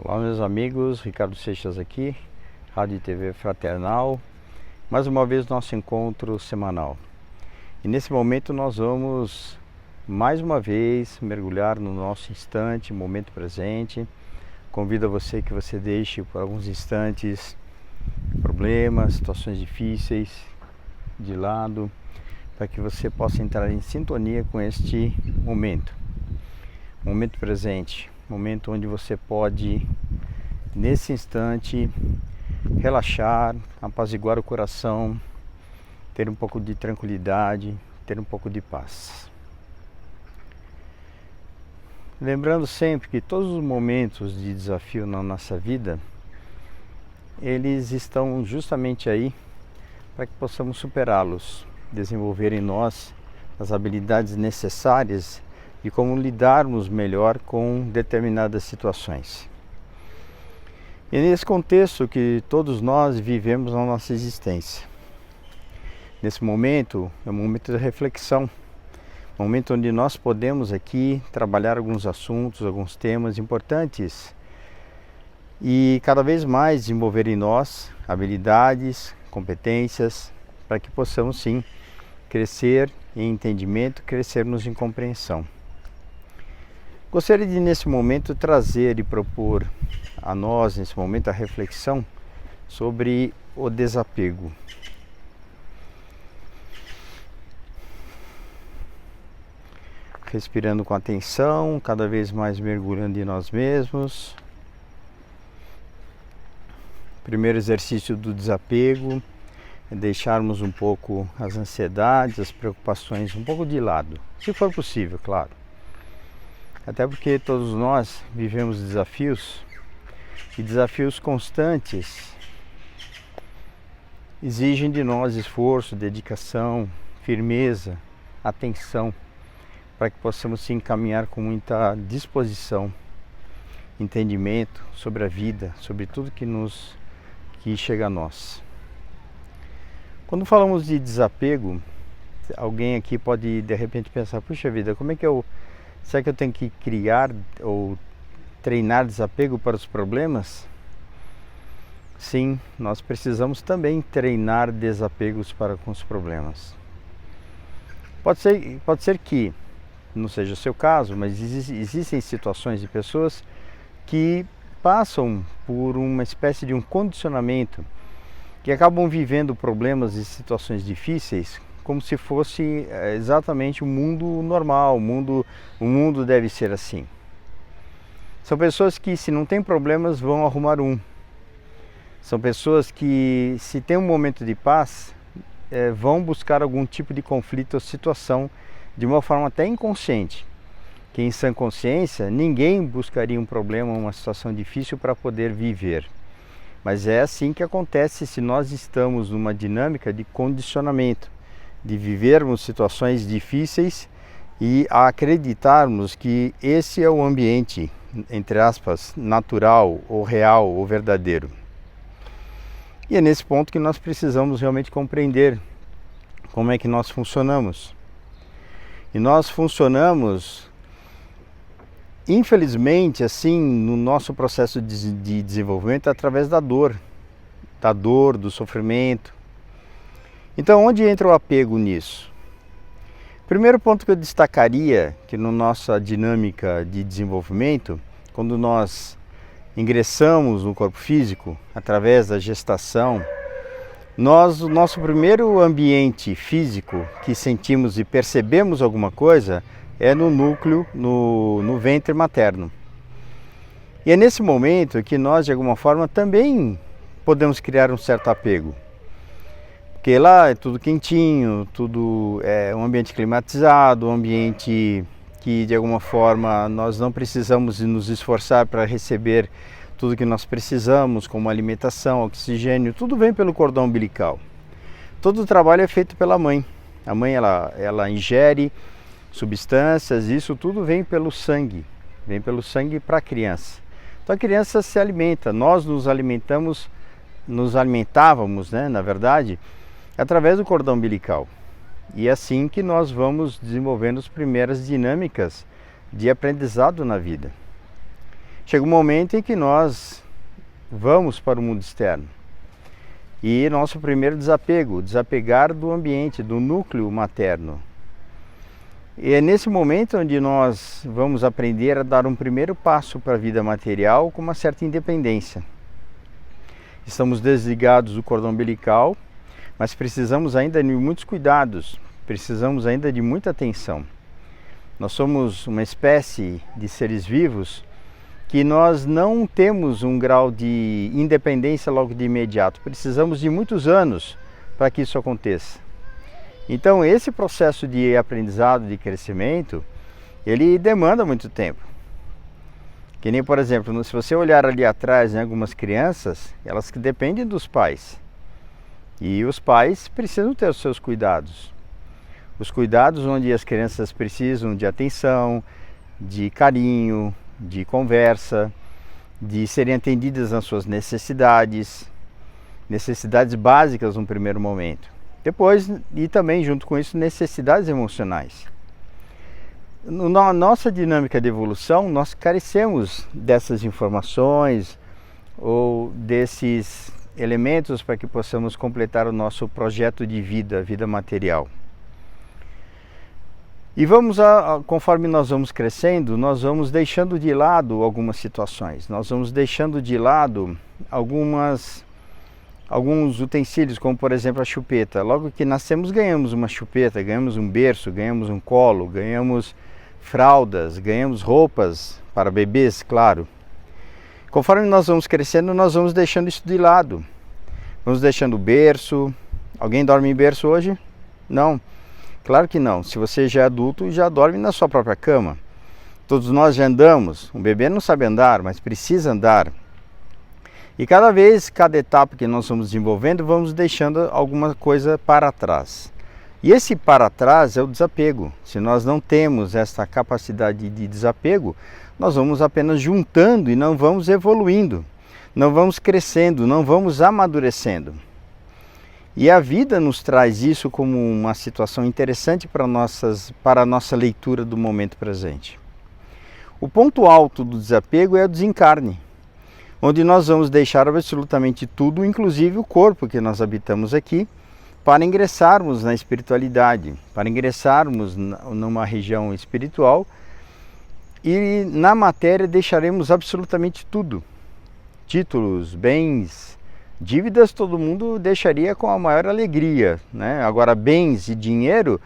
Olá meus amigos, Ricardo Seixas aqui, Rádio e TV Fraternal, mais uma vez nosso encontro semanal. E nesse momento nós vamos mais uma vez mergulhar no nosso instante, momento presente. Convido a você que você deixe por alguns instantes problemas, situações difíceis de lado, para que você possa entrar em sintonia com este momento presente. Momento onde você pode, nesse instante, relaxar, apaziguar o coração, ter um pouco de tranquilidade, ter um pouco de paz. Lembrando sempre que todos os momentos de desafio na nossa vida, eles estão justamente aí para que possamos superá-los, desenvolver em nós as habilidades necessárias e como lidarmos melhor com determinadas situações. E é nesse contexto que todos nós vivemos na nossa existência. Nesse momento, é um momento de reflexão, um momento onde nós podemos aqui trabalhar alguns assuntos, alguns temas importantes e cada vez mais desenvolver em nós habilidades, competências, para que possamos sim crescer em entendimento, crescermos em compreensão. Gostaria de nesse momento trazer e propor a nós, nesse momento, a reflexão sobre o desapego. Respirando com atenção, cada vez mais mergulhando em nós mesmos. Primeiro exercício do desapego é deixarmos um pouco as ansiedades, as preocupações um pouco de lado, se for possível, claro. Até porque todos nós vivemos desafios e desafios constantes exigem de nós esforço, dedicação, firmeza, atenção, para que possamos se encaminhar com muita disposição, entendimento sobre a vida, sobre tudo que chega a nós. Quando falamos de desapego, alguém aqui pode de repente pensar, puxa vida, será que eu tenho que criar ou treinar desapego para os problemas? Sim, nós precisamos também treinar desapegos para com os problemas. Pode ser que não seja o seu caso, mas existem situações de pessoas que passam por uma espécie de um condicionamento, que acabam vivendo problemas e situações difíceis como se fosse exatamente o mundo normal, o mundo deve ser assim. São pessoas que, se não tem problemas, vão arrumar um. São pessoas que, se tem um momento de paz, vão buscar algum tipo de conflito ou situação de uma forma até inconsciente. Que em sã consciência, ninguém buscaria um problema, uma situação difícil para poder viver. Mas é assim que acontece se nós estamos numa dinâmica de condicionamento, de vivermos situações difíceis e acreditarmos que esse é o ambiente, entre aspas, natural ou real ou verdadeiro. E é nesse ponto que nós precisamos realmente compreender como é que nós funcionamos. E nós funcionamos, infelizmente, assim, no nosso processo de desenvolvimento através da dor, do sofrimento. Então, onde entra o apego nisso? Primeiro ponto que eu destacaria, que na nossa dinâmica de desenvolvimento, quando nós ingressamos no corpo físico, através da gestação, o nosso primeiro ambiente físico que sentimos e percebemos alguma coisa é no núcleo, no ventre materno. E é nesse momento que nós, de alguma forma, também podemos criar um certo apego. Porque lá é tudo quentinho, tudo é um ambiente climatizado, um ambiente que de alguma forma nós não precisamos nos esforçar para receber tudo que nós precisamos, como alimentação, oxigênio, tudo vem pelo cordão umbilical. Todo o trabalho é feito pela mãe. A mãe ela ingere substâncias, isso tudo vem pelo sangue para a criança. Então a criança se alimenta, nós nos alimentávamos, né, na verdade, através do cordão umbilical. E é assim que nós vamos desenvolvendo as primeiras dinâmicas de aprendizado na vida. chega um momento em que nós vamos para o mundo externo. E nosso primeiro desapego, desapegar do ambiente, do núcleo materno. E é nesse momento onde nós vamos aprender a dar um primeiro passo para a vida material com uma certa independência. Estamos desligados do cordão umbilical, mas precisamos ainda de muitos cuidados, precisamos ainda de muita atenção. Nós somos uma espécie de seres vivos que nós não temos um grau de independência logo de imediato. Precisamos de muitos anos para que isso aconteça. Então esse processo de aprendizado, de crescimento, ele demanda muito tempo. Que nem, por exemplo, se você olhar ali atrás, né, algumas crianças, elas que dependem dos pais. E os pais precisam ter os seus cuidados. Os cuidados onde as crianças precisam de atenção, de carinho, de conversa, de serem atendidas nas suas necessidades básicas no primeiro momento. Depois, e também junto com isso, necessidades emocionais. Na nossa dinâmica de evolução, nós carecemos dessas informações ou desses elementos para que possamos completar o nosso projeto de vida, vida material. E conforme nós vamos crescendo, nós vamos deixando de lado algumas situações, nós vamos deixando de lado alguns utensílios, como por exemplo a chupeta. Logo que nascemos ganhamos uma chupeta, ganhamos um berço, ganhamos um colo, ganhamos fraldas, ganhamos roupas para bebês, claro. Conforme nós vamos crescendo, nós vamos deixando isso de lado. Vamos deixando o berço. Alguém dorme em berço hoje? Não. Claro que não. Se você já é adulto, já dorme na sua própria cama. Todos nós já andamos. Um bebê não sabe andar, mas precisa andar. E cada etapa que nós vamos desenvolvendo, vamos deixando alguma coisa para trás. E esse para trás é o desapego. Se nós não temos essa capacidade de desapego, nós vamos apenas juntando e não vamos evoluindo. Não vamos crescendo, não vamos amadurecendo. E a vida nos traz isso como uma situação interessante para a nossa leitura do momento presente. O ponto alto do desapego é o desencarne, onde nós vamos deixar absolutamente tudo, inclusive o corpo que nós habitamos aqui, para ingressarmos na espiritualidade, para ingressarmos numa região espiritual, e na matéria deixaremos absolutamente tudo. Títulos, bens, dívidas todo mundo deixaria com a maior alegria, né? Agora bens e dinheiro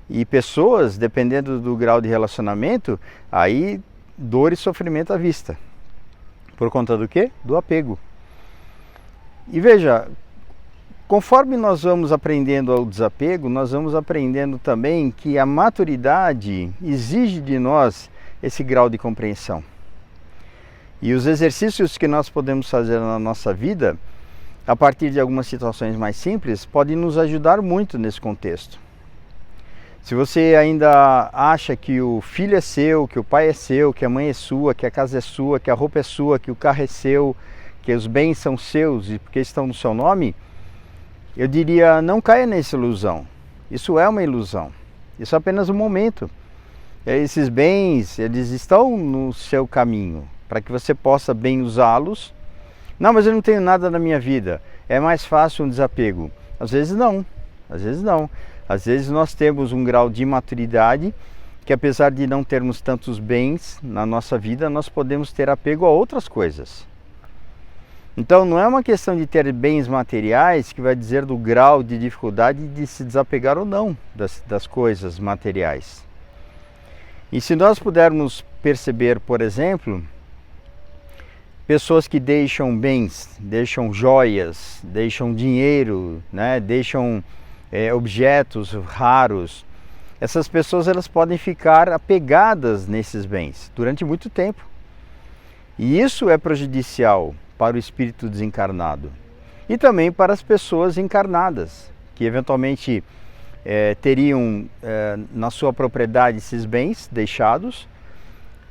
e pessoas, dependendo do grau de relacionamento, aí dor e sofrimento à vista. Por conta do quê? Do apego. E veja, conforme nós vamos aprendendo ao desapego, nós vamos aprendendo também que a maturidade exige de nós esse grau de compreensão. E os exercícios que nós podemos fazer na nossa vida, a partir de algumas situações mais simples, podem nos ajudar muito nesse contexto. Se você ainda acha que o filho é seu, que o pai é seu, que a mãe é sua, que a casa é sua, que a roupa é sua, que o carro é seu, que os bens são seus e porque estão no seu nome, eu diria, não caia nessa ilusão. Isso é uma ilusão. Isso é apenas um momento. Esses bens, eles estão no seu caminho, para que você possa bem usá-los. Não, mas eu não tenho nada na minha vida. É mais fácil um desapego. Às vezes não. Às vezes não. Às vezes nós temos um grau de maturidade que, apesar de não termos tantos bens na nossa vida, nós podemos ter apego a outras coisas. Então não é uma questão de ter bens materiais que vai dizer do grau de dificuldade de se desapegar ou não das coisas materiais. E se nós pudermos perceber, por exemplo, pessoas que deixam bens, deixam joias, deixam dinheiro, né, deixam objetos raros, essas pessoas elas podem ficar apegadas nesses bens durante muito tempo. E isso é prejudicial para o espírito desencarnado e também para as pessoas encarnadas, que eventualmente teriam na sua propriedade esses bens deixados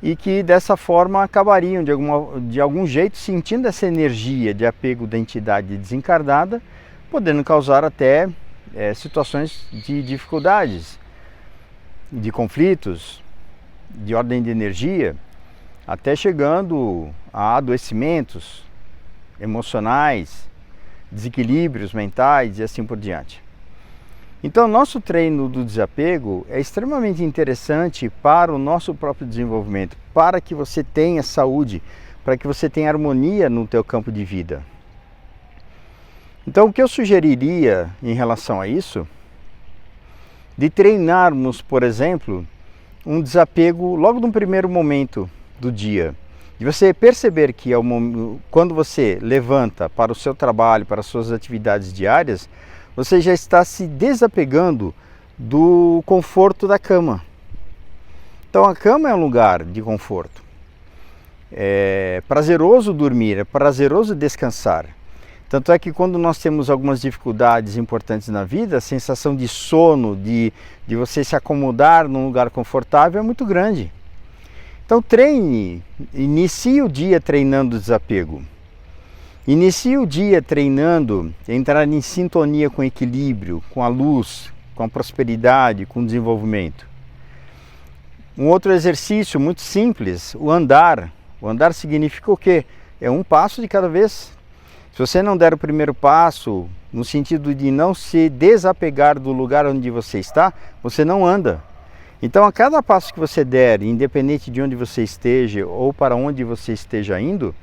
e que dessa forma acabariam de algum jeito sentindo essa energia de apego da entidade desencarnada, podendo causar até situações de dificuldades, de conflitos, de ordem de energia, até chegando a adoecimentos emocionais, desequilíbrios mentais e assim por diante. Então, nosso treino do desapego é extremamente interessante para o nosso próprio desenvolvimento, para que você tenha saúde, para que você tenha harmonia no teu campo de vida. Então, o que eu sugeriria em relação a isso, de treinarmos, por exemplo, um desapego logo no primeiro momento do dia. De você perceber que quando você levanta para o seu trabalho, para as suas atividades diárias, você já está se desapegando do conforto da cama. Então a cama é um lugar de conforto. É prazeroso dormir, é prazeroso descansar. Tanto é que quando nós temos algumas dificuldades importantes na vida, a sensação de sono, de você se acomodar num lugar confortável é muito grande. Então inicie o dia treinando o desapego. Inicie o dia treinando entrar em sintonia com o equilíbrio, com a luz, com a prosperidade, com o desenvolvimento. Um outro exercício muito simples, o andar. O andar significa o quê? É um passo de cada vez. Se você não der o primeiro passo, no sentido de não se desapegar do lugar onde você está, você não anda. Então, a cada passo que você der, independente de onde você esteja ou para onde você esteja indo,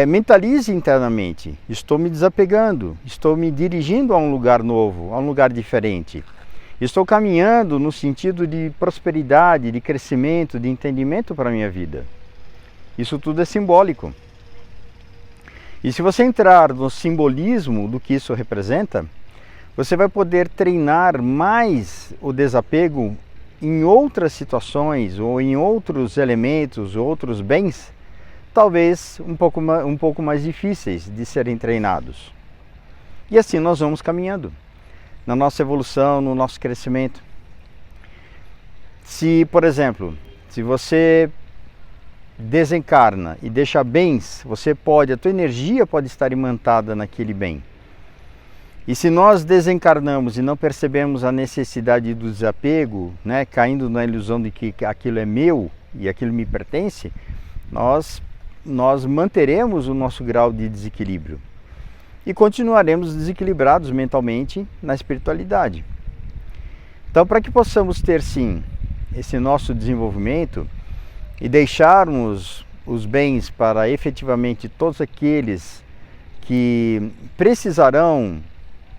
mentalize internamente: estou me desapegando, estou me dirigindo a um lugar novo, a um lugar diferente. Estou caminhando no sentido de prosperidade, de crescimento, de entendimento para a minha vida. Isso tudo é simbólico. E se você entrar no simbolismo do que isso representa, você vai poder treinar mais o desapego em outras situações ou em outros elementos, outros bens, talvez um pouco mais difíceis de serem treinados. E assim nós vamos caminhando na nossa evolução, no nosso crescimento. Se, por exemplo, se você desencarna e deixa bens, a tua energia pode estar imantada naquele bem. E se nós desencarnamos e não percebemos a necessidade do desapego, caindo na ilusão de que aquilo é meu e aquilo me pertence, nós manteremos o nosso grau de desequilíbrio e continuaremos desequilibrados mentalmente na espiritualidade. Então, para que possamos ter sim esse nosso desenvolvimento e deixarmos os bens para efetivamente todos aqueles que precisarão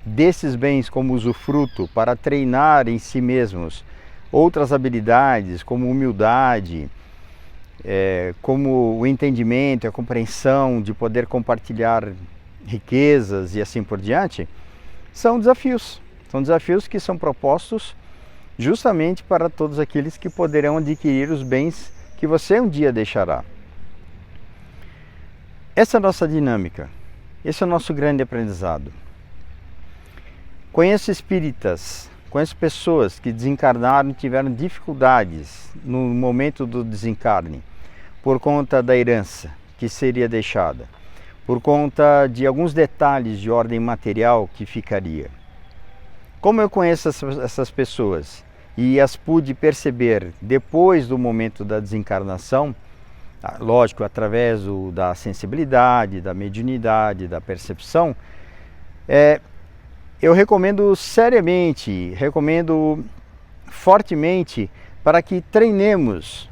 desses bens como usufruto para treinar em si mesmos outras habilidades como humildade, como o entendimento, a compreensão de poder compartilhar riquezas e assim por diante, são desafios. São desafios que são propostos justamente para todos aqueles que poderão adquirir os bens que você um dia deixará. Essa é a nossa dinâmica, esse é o nosso grande aprendizado. Conheço espíritas, conheço pessoas que desencarnaram e tiveram dificuldades no momento do desencarne, por conta da herança que seria deixada, por conta de alguns detalhes de ordem material que ficaria. Como eu conheço essas pessoas e as pude perceber depois do momento da desencarnação, lógico, através da sensibilidade, da mediunidade, da percepção, eu recomendo seriamente, recomendo fortemente para que treinemos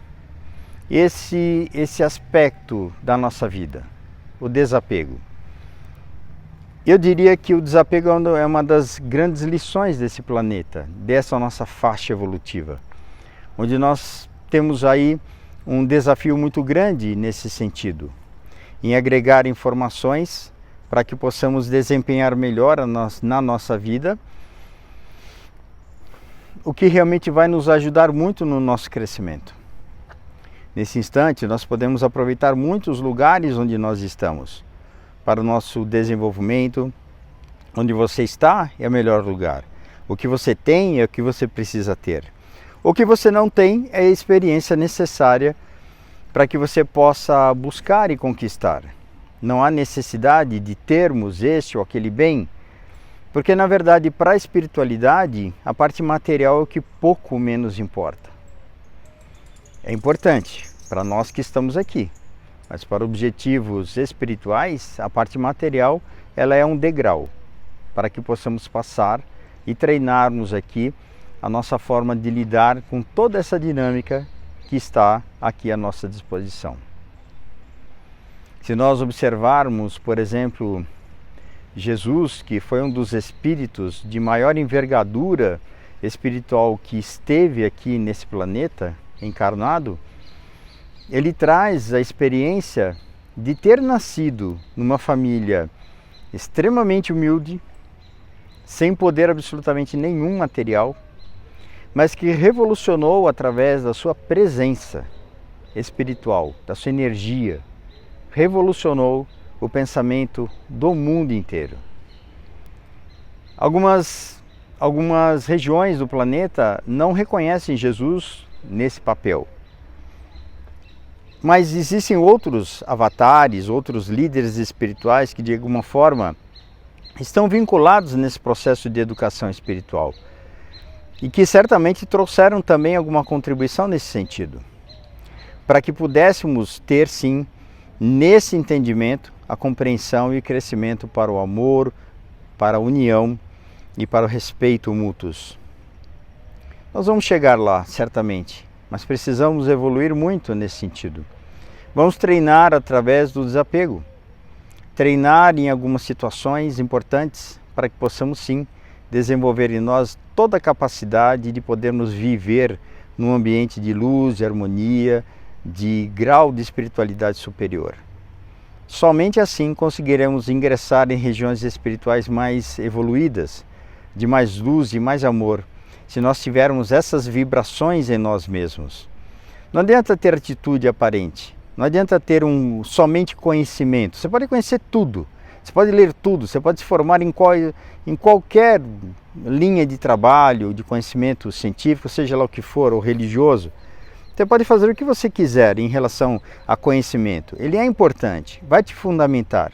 esse aspecto da nossa vida, o desapego. Eu diria que o desapego é uma das grandes lições desse planeta, dessa nossa faixa evolutiva, onde nós temos aí um desafio muito grande nesse sentido, em agregar informações para que possamos desempenhar melhor na nossa vida, o que realmente vai nos ajudar muito no nosso crescimento. Nesse instante, nós podemos aproveitar muitos lugares onde nós estamos para o nosso desenvolvimento. Onde você está é o melhor lugar. O que você tem é o que você precisa ter. O que você não tem é a experiência necessária para que você possa buscar e conquistar. Não há necessidade de termos este ou aquele bem, porque na verdade para a espiritualidade a parte material é o que pouco menos importa. É importante para nós que estamos aqui. Mas para objetivos espirituais, a parte material ela é um degrau para que possamos passar e treinarmos aqui a nossa forma de lidar com toda essa dinâmica que está aqui à nossa disposição. Se nós observarmos, por exemplo, Jesus, que foi um dos espíritos de maior envergadura espiritual que esteve aqui nesse planeta, encarnado, ele traz a experiência de ter nascido numa família extremamente humilde, sem poder absolutamente nenhum material, mas que revolucionou através da sua presença espiritual, da sua energia, revolucionou o pensamento do mundo inteiro. Algumas regiões do planeta não reconhecem Jesus nesse papel. Mas existem outros avatares, outros líderes espirituais que de alguma forma estão vinculados nesse processo de educação espiritual e que certamente trouxeram também alguma contribuição nesse sentido, para que pudéssemos ter sim, nesse entendimento, a compreensão e crescimento para o amor, para a união e para o respeito mútuos. Nós vamos chegar lá, certamente, mas precisamos evoluir muito nesse sentido. Vamos treinar através do desapego, treinar em algumas situações importantes para que possamos sim desenvolver em nós toda a capacidade de podermos viver num ambiente de luz, de harmonia, de grau de espiritualidade superior. Somente assim conseguiremos ingressar em regiões espirituais mais evoluídas, de mais luz e mais amor, se nós tivermos essas vibrações em nós mesmos. Não adianta ter atitude aparente, não adianta ter somente conhecimento. Você pode conhecer tudo, você pode ler tudo, você pode se formar em qualquer linha de trabalho, de conhecimento científico, seja lá o que for, ou religioso. Você pode fazer o que você quiser em relação a conhecimento. Ele é importante, vai te fundamentar.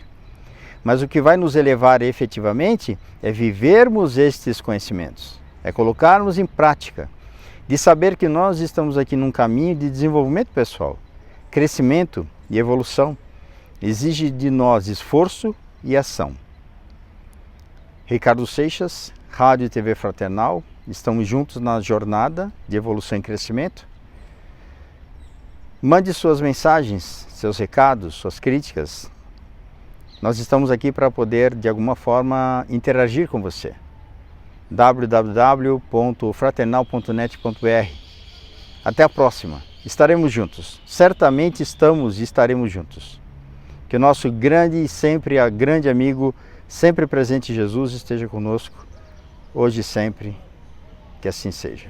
Mas o que vai nos elevar efetivamente é vivermos estes conhecimentos, é colocarmos em prática, de saber que nós estamos aqui num caminho de desenvolvimento pessoal, crescimento e evolução. Exige de nós esforço e ação. Ricardo Seixas, Rádio e TV Fraternal, estamos juntos na jornada de evolução e crescimento. Mande suas mensagens, seus recados, suas críticas. Nós estamos aqui para poder, de alguma forma, interagir com você. www.fraternal.net.br. Até a próxima. Estaremos juntos. Certamente estamos e estaremos juntos. Que o nosso grande amigo, sempre presente Jesus esteja conosco, hoje e sempre. Que assim seja.